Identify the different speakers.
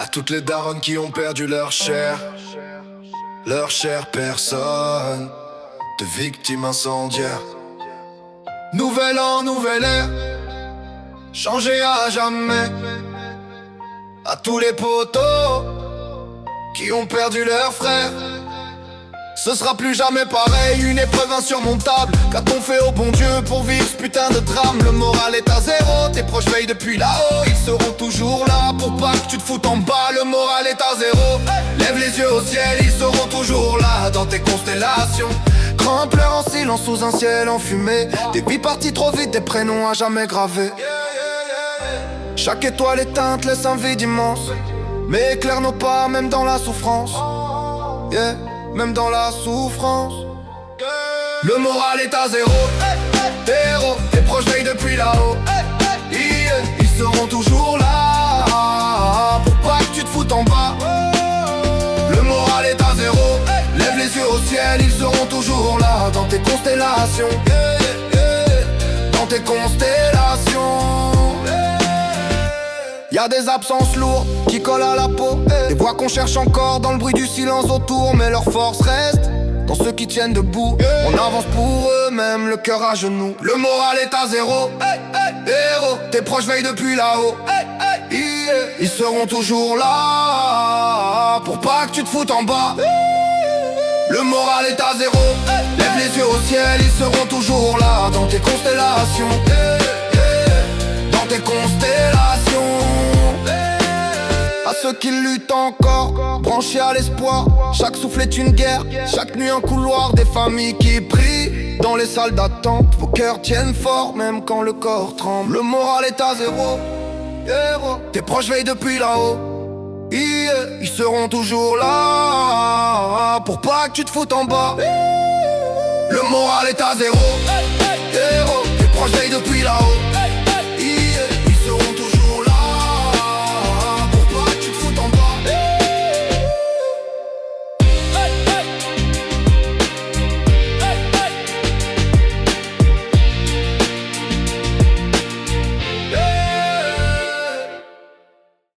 Speaker 1: À toutes les darons qui ont perdu leur chère personne, de victimes incendiaires. Nouvel an, nouvelle ère, changé à jamais. À tous les potos qui ont perdu leurs frères, ce sera plus jamais pareil, une épreuve insurmontable. Qu'a-t-on fait au bon Dieu pour vivre ce putain de drame? Le moral est à zéro, tes proches veillent depuis là-haut. Ils seront toujours là pour pas que tu te foutes en bas. Le moral est à zéro, lève les yeux au ciel, ils seront toujours là dans tes constellations. Grands pleurent en silence sous un ciel enfumé. Des vies parties trop vite, des prénoms à jamais gravés. Chaque étoile éteinte laisse un vide immense, mais éclaire nos pas même dans la souffrance. Yeah. Même dans la souffrance, le moral est à zéro. Héros, tes proches veillent depuis là-haut. Ils seront toujours là pour pas que tu te foutes en bas. Le moral est à zéro, lève les yeux au ciel, ils seront toujours là dans tes constellations. Dans tes constellations. Y'a des absences lourdes qui collent à la peau, des voix qu'on cherche encore dans le bruit du silence autour. Mais leur force reste dans ceux qui tiennent debout. On avance pour eux, même le cœur à genoux. Le moral est à zéro. Héros, tes proches veillent depuis là-haut. Ils seront toujours là pour pas que tu te foutes en bas. Le moral est à zéro. Lève les yeux au ciel, ils seront toujours là dans tes constellations. Dans tes constellations. À ceux qui luttent encore, branchés à l'espoir. Chaque souffle est une guerre, chaque nuit un couloir. Des familles qui prient dans les salles d'attente. Vos cœurs tiennent fort même quand le corps tremble. Le moral est à zéro. Héros, tes proches veillent depuis là-haut. Ils seront toujours là pour pas que tu te foutes en bas. Le moral est à zéro. Héros, tes proches veillent depuis là-haut.